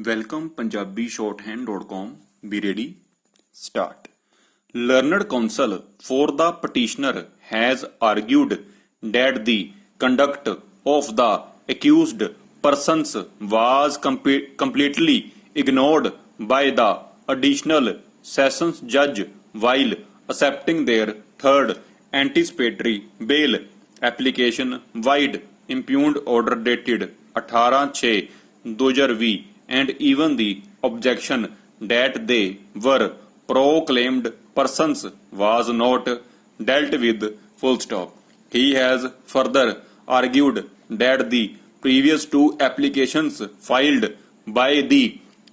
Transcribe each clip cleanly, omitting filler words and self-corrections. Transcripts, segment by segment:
Welcome punjabishorthand.com. Be ready. Start. Learned counsel for the petitioner has argued that the conduct of the accused persons was completely ignored by the additional sessions judge while accepting their third anticipatory bail application wide impugned order dated 18/6/2020 and even the objection that they were proclaimed persons was not dealt with full stop. He has further argued that the previous two applications filed by the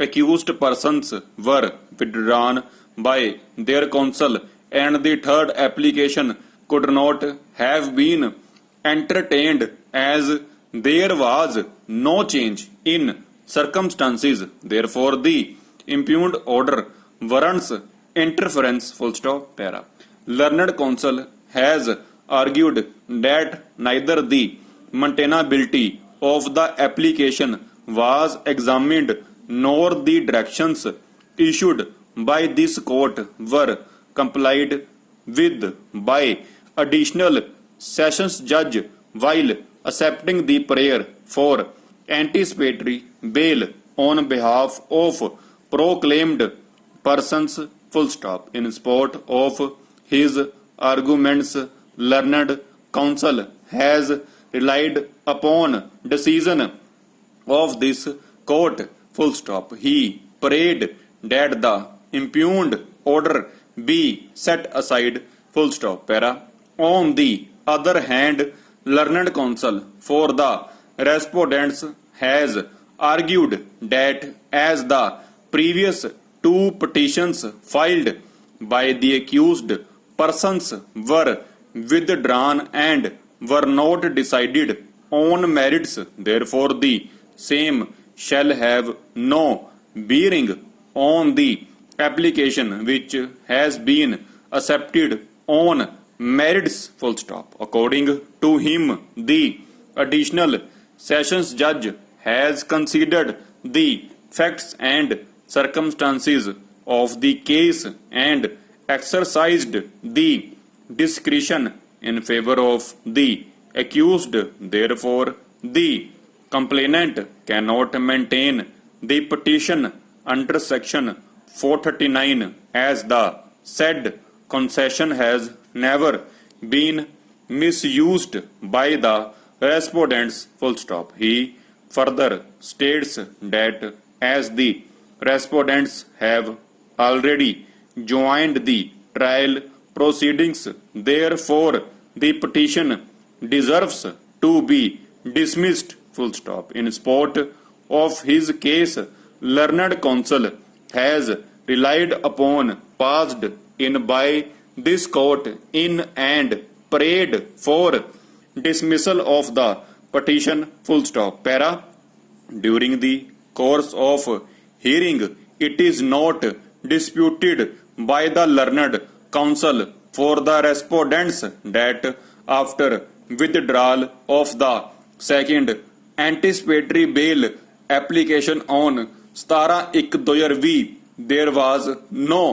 accused persons were withdrawn by their counsel and the third application could not have been entertained as there was no change in circumstances. Therefore, the impugned order warrants interference. Full stop. Para. Learned counsel has argued that neither the maintainability of the application was examined nor the directions issued by this court were complied with by additional sessions judge while accepting the prayer for anticipatory bail on behalf of proclaimed persons. Full stop. In support of his arguments, learned counsel has relied upon decision of this court. Full stop. He prayed that the impugned order be set aside. Full stop. Para. On the other hand, learned counsel for the respondents has argued that as the previous two petitions filed by the accused persons were withdrawn and were not decided on merits, therefore the same shall have no bearing on the application which has been accepted on merits. Full stop. According to him, the additional sessions judge has considered the facts and circumstances of the case and exercised the discretion in favor of the accused. Therefore, the complainant cannot maintain the petition under section 439 as the said concession has never been misused by the respondents. Full stop. He further states that as the respondents have already joined the trial proceedings, therefore the petition deserves to be dismissed. Full stop. In support of his case, learned counsel has relied upon passed in by this court in and prayed for dismissal of the petition. Full stop. Para. During the course of hearing, it is not disputed by the learned counsel for the respondents that after withdrawal of the second anticipatory bail application on 17/1/2020, there was no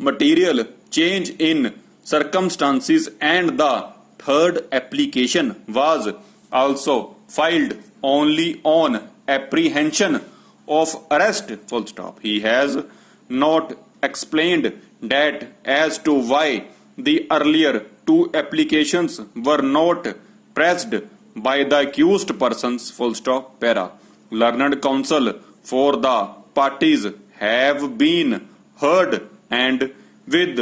material change in circumstances and the third application was also filed only on apprehension of arrest. Full stop. He has not explained that as to why the earlier two applications were not pressed by the accused persons. Full stop. Para. Learned counsel for the parties have been heard and with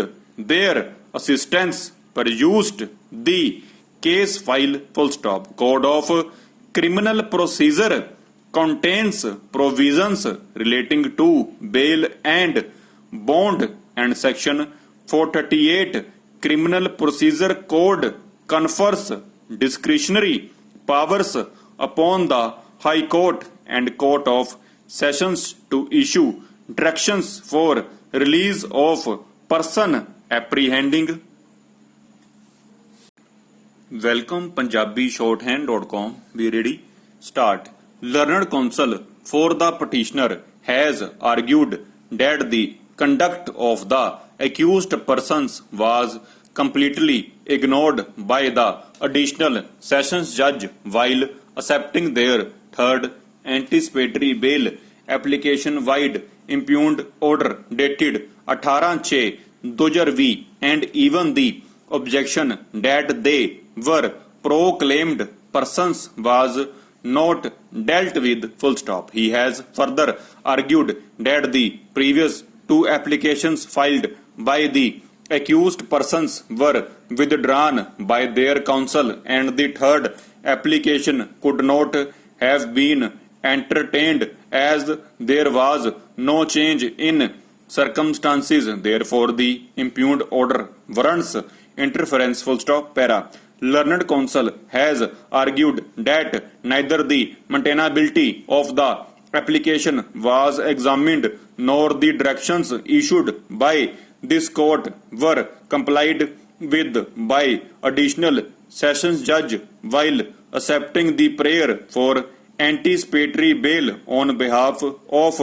their assistance produced the case file. Full stop. Code of Criminal Procedure contains provisions relating to bail and bond, and section 438 Criminal Procedure Code confers discretionary powers upon the High Court and Court of Sessions to issue directions for release of person apprehending. Welcome punjabishorthand.com. Be ready. Start. Learned counsel for the petitioner has argued that the conduct of the accused persons was completely ignored by the additional sessions judge while accepting their third anticipatory bail application wide impugned order dated 18/6/2020 and even the objection that they were proclaimed persons was not dealt with full stop. He has further argued that the previous two applications filed by the accused persons were withdrawn by their counsel and the third application could not have been entertained as there was no change in circumstances. Therefore, the impugned order warrants interference full stop. Para. Learned counsel has argued that neither the maintainability of the application was examined nor the directions issued by this court were complied with by additional sessions judge while accepting the prayer for anticipatory bail on behalf of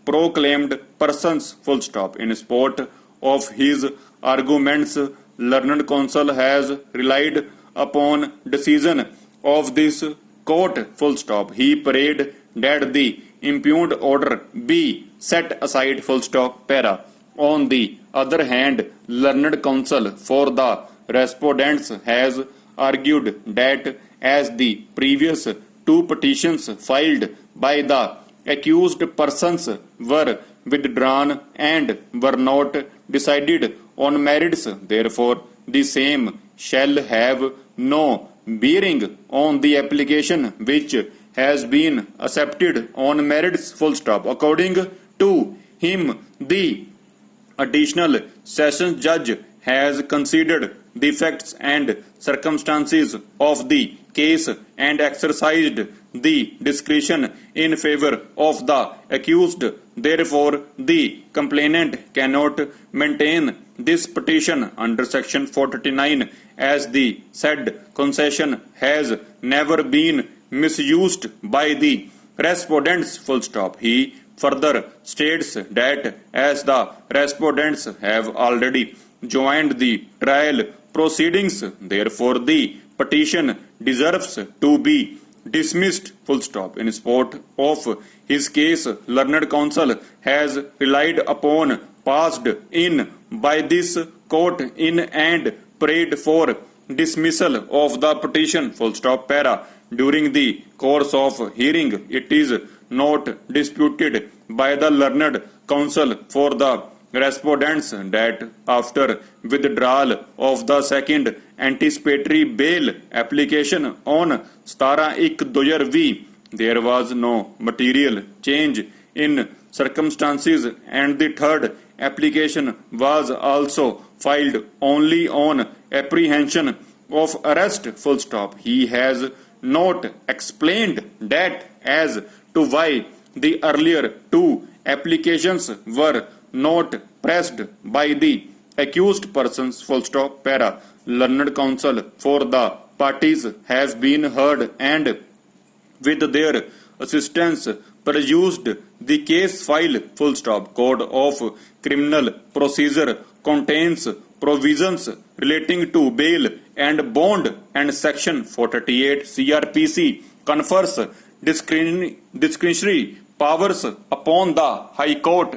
proclaimed persons full stop. In support of his arguments, learned counsel has relied upon decision of this court full stop. He prayed that the impugned order be set aside full stop. Para. On the other hand, learned counsel for the respondents has argued that as the previous two petitions filed by the accused persons were withdrawn and were not decided on merits, therefore the same shall have no bearing on the application which has been accepted on merits full stop. According to him, the additional sessions judge has considered the facts and circumstances of the case and exercised the discretion in favor of the accused. Therefore, the complainant cannot maintain this petition under section 439 as the said concession has never been misused by the respondents full stop. He further states that as the respondents have already joined the trial proceedings, therefore the petition deserves to be dismissed full stop. In support of his case, learned counsel has relied upon passed in by this court in and prayed for dismissal of the petition full stop. Para. During the course of hearing, it is not disputed by the learned counsel for the respondents that after withdrawal of the second anticipatory bail application on 17/1/2020, there was no material change in circumstances and the third application was also filed only on apprehension of arrest full stop. He has not explained that as to why the earlier two applications were not pressed by the accused persons full stop. Para. Learned counsel for the parties have been heard and with their assistance produced the case file full stop. Code of Criminal Procedure contains provisions relating to bail and bond and section 438 CRPC confers discretionary powers upon the High Court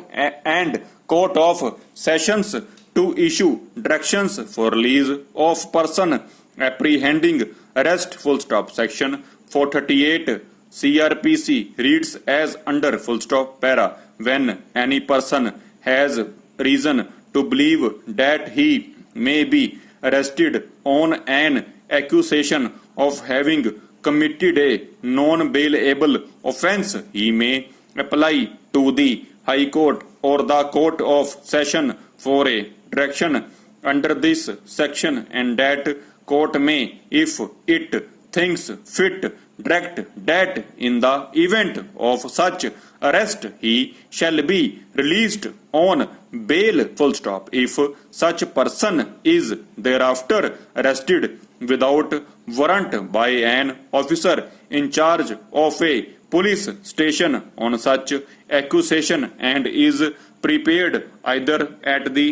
and Court of Sessions to issue directions for release of person apprehending arrest full stop. Section 438 CRPC reads as under full stop. Para. When any person has reason to believe that he may be arrested on an accusation of having committed a non-bailable offence, he may apply to the High Court or the Court of Session for a direction under this section, and that court may, if it thinks fit, direct that in the event of such arrest he shall be released on bail full stop. If such person is thereafter arrested without warrant by an officer in charge of a police station on such accusation and is prepared either at the